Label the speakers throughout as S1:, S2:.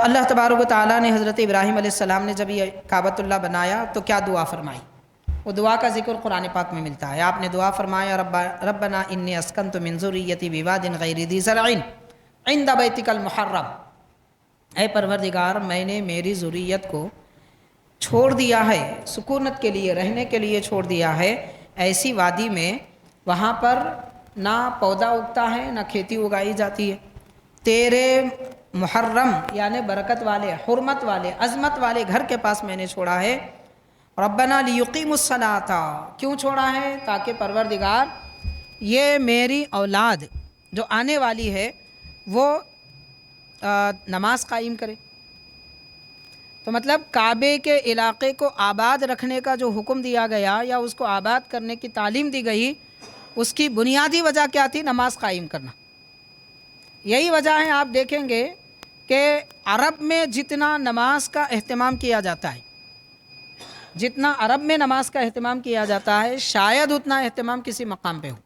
S1: اللہ تبارک و تعالیٰ نے حضرت ابراہیم علیہ السلام نے جب یہ کعبۃ اللہ بنایا تو کیا دعا فرمائی؟ وہ دعا کا ذکر قرآن پاک میں ملتا ہے۔ آپ نے دعا فرمایا ربنا انی اسکنت من ذریتی بواد غیر ذی زرع عند بیتک المحرم، اے پروردگار میں نے میری ذریت کو چھوڑ دیا ہے، سکونت کے لیے رہنے کے لیے چھوڑ دیا ہے ایسی وادی میں، وہاں پر نہ پودا اگتا ہے نہ کھیتی اگائی جاتی ہے، تیرے محرم یعنی برکت والے، حرمت والے، عظمت والے گھر کے پاس میں نے چھوڑا ہے۔ ربنا لیقیموا الصلاۃ، کیوں چھوڑا ہے؟ تاکہ پروردگار یہ میری اولاد جو آنے والی ہے وہ نماز قائم کرے۔ تو مطلب کعبے کے علاقے کو آباد رکھنے کا جو حکم دیا گیا یا اس کو آباد کرنے کی تعلیم دی گئی، اس کی بنیادی وجہ کیا تھی؟ نماز قائم کرنا۔ یہی وجہ ہے، آپ دیکھیں گے کہ عرب میں جتنا نماز کا اہتمام کیا جاتا ہے، جتنا عرب میں نماز کا اہتمام کیا جاتا ہے، شاید اتنا اہتمام کسی مقام پہ ہو،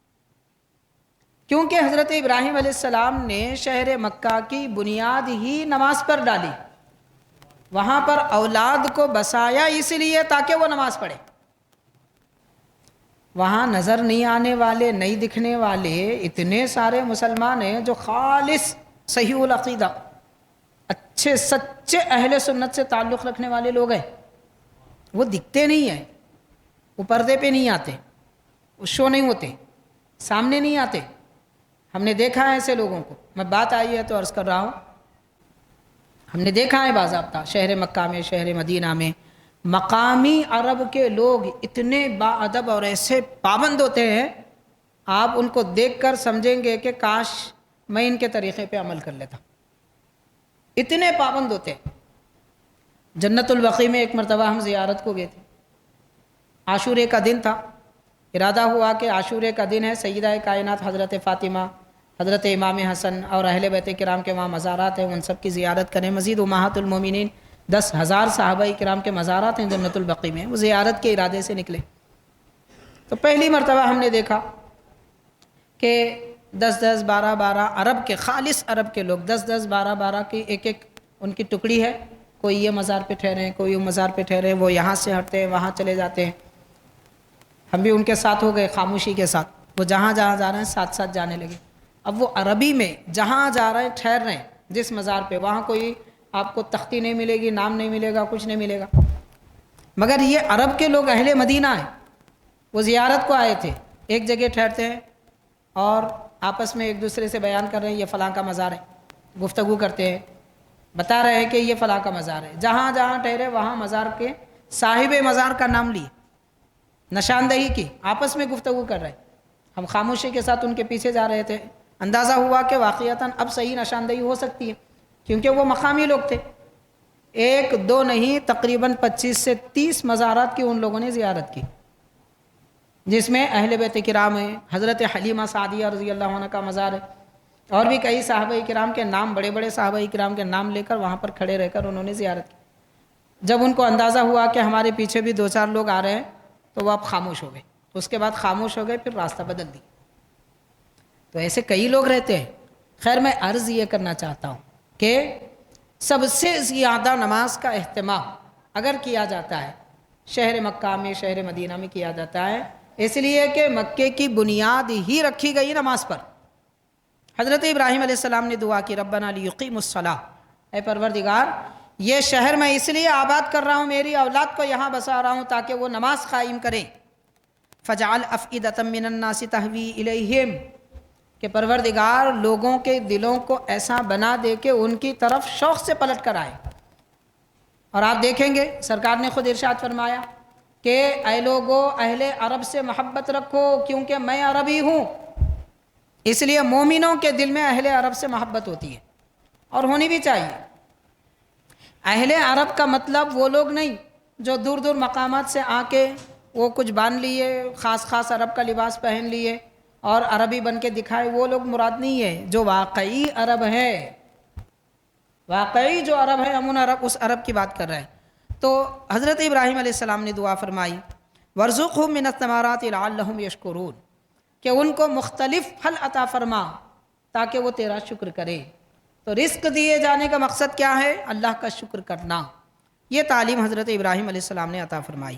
S1: کیونکہ حضرت ابراہیم علیہ السلام نے شہر مکہ کی بنیاد ہی نماز پر ڈالی، وہاں پر اولاد کو بسایا اس لیے تاکہ وہ نماز پڑھے۔ وہاں نظر نہیں آنے والے، نہیں دکھنے والے اتنے سارے مسلمان ہیں جو خالص صحیح العقیدہ، اچھے سچے اہل سنت سے تعلق رکھنے والے لوگ ہیں، وہ دکھتے نہیں ہیں، وہ پردے پہ نہیں آتے، وہ شو نہیں ہوتے، سامنے نہیں آتے۔ ہم نے دیکھا ہے ایسے لوگوں کو، میں بات آئی ہے تو عرض کر رہا ہوں، ہم نے دیکھا ہے باضابطہ شہر مکہ میں، شہر مدینہ میں مقامی عرب کے لوگ اتنے باادب اور ایسے پابند ہوتے ہیں، آپ ان کو دیکھ کر سمجھیں گے کہ کاش میں ان کے طریقے پہ عمل کر لیتا، اتنے پابند ہوتے ہیں۔ جنت البقیع میں ایک مرتبہ ہم زیارت کو گئے تھے، عاشورے کا دن تھا، ارادہ ہوا کہ عاشورے کا دن ہے، سیدہ کائنات حضرت فاطمہ، حضرت امام حسن اور اہل بیت کرام کے وہاں مزارات ہیں، ان سب کی زیارت کریں، مزید امہات المومنین 10,000 صحابہ کرام کے مزارات ہیں جنت البقیع میں، وہ زیارت کے ارادے سے نکلے۔ تو پہلی مرتبہ ہم نے دیکھا کہ 10-10 12-12 عرب کے، خالص عرب کے لوگ 10-10 12-12 کی ایک ایک ان کی ٹکڑی ہے، کوئی یہ مزار پہ ٹھہرے، کوئی وہ مزار پہ ٹھہرے، وہ یہاں سے ہٹتے ہیں وہاں چلے جاتے ہیں۔ ہم بھی ان کے ساتھ ہو گئے، خاموشی کے ساتھ، وہ جہاں جہاں جا رہے ہیں ساتھ ساتھ جانے لگے۔ اب وہ عربی میں جہاں جا رہے ہیں ٹھہر رہے ہیں جس مزار پہ، وہاں کوئی آپ کو تختی نہیں ملے گی، نام نہیں ملے گا، کچھ نہیں ملے گا، مگر یہ عرب کے لوگ اہل مدینہ ہیں، وہ زیارت کو آئے تھے، ایک جگہ ٹھہرتے ہیں اور آپس میں ایک دوسرے سے بیان کر رہے ہیں یہ فلاں کا مزار ہے، گفتگو کرتے ہیں، بتا رہے ہیں کہ یہ فلاں کا مزار ہے، جہاں جہاں ٹھہرے وہاں مزار کے صاحب مزار کا نام لیے، نشاندہی کی، آپس میں گفتگو کر رہے ہیں۔ ہم خاموشی کے ساتھ ان کے پیچھے جا رہے تھے، اندازہ ہوا کہ واقعتاً اب صحیح نشاندہی ہو سکتی ہے، کیونکہ وہ مقامی لوگ تھے، ایک دو نہیں تقریباً 25 سے 30 مزارات کی ان لوگوں نے زیارت کی، جس میں اہل بیت کرام ہیں، حضرت حلیمہ سعدیہ رضی اللہ عنہ کا مزار ہے، اور بھی کئی صحابہ کرام کے نام، بڑے بڑے صحابہ کرام کے نام لے کر وہاں پر کھڑے رہ کر انہوں نے زیارت کی۔ جب ان کو اندازہ ہوا کہ ہمارے پیچھے بھی 2-4 لوگ آ رہے ہیں تو وہ اب خاموش ہو گئے، اس کے بعد خاموش ہو گئے، پھر راستہ بدل دی۔ تو ایسے کئی لوگ رہتے ہیں۔ خیر میں عرض یہ کرنا چاہتا ہوں کہ سب سے زیادہ نماز کا اہتمام اگر کیا جاتا ہے شہر مکہ میں، شہر مدینہ میں کیا جاتا ہے، اس لیے کہ مکے کی بنیاد ہی رکھی گئی نماز پر۔ حضرت ابراہیم علیہ السلام نے دعا کی ربنا لیقیموا الصلاۃ، اے پروردگار یہ شہر میں اس لیے آباد کر رہا ہوں، میری اولاد کو یہاں بسا رہا ہوں تاکہ وہ نماز قائم کریں۔ فجعل افئدۃ من الناس تہوی الیہم، کہ پروردگار لوگوں کے دلوں کو ایسا بنا دے کہ ان کی طرف شوق سے پلٹ کر آئے۔ اور آپ دیکھیں گے سرکار نے خود ارشاد فرمایا کہ اے لوگو اہل عرب سے محبت رکھو کیونکہ میں عربی ہوں، اس لیے مومنوں کے دل میں اہل عرب سے محبت ہوتی ہے اور ہونی بھی چاہیے۔ اہل عرب کا مطلب وہ لوگ نہیں جو دور دور مقامات سے آ کے وہ کچھ باندھ لیے، خاص خاص عرب کا لباس پہن لیے اور عربی بن کے دکھائے، وہ لوگ مراد نہیں ہے۔ جو واقعی عرب ہے، واقعی جو عرب ہے، امون عرب، اس عرب کی بات کر رہے ہیں۔ تو حضرت ابراہیم علیہ السلام نے دعا فرمائی وَارْزُقْهُم مِّنَ الثَّمَرَاتِ لَعَلَّهُمْ يَشْكُرُونَ، کہ ان کو مختلف پھل عطا فرما تاکہ وہ تیرا شکر کرے۔ تو رزق دیے جانے کا مقصد کیا ہے؟ اللہ کا شکر کرنا. یہ تعلیم حضرت ابراہیم علیہ السلام نے عطا فرمائی.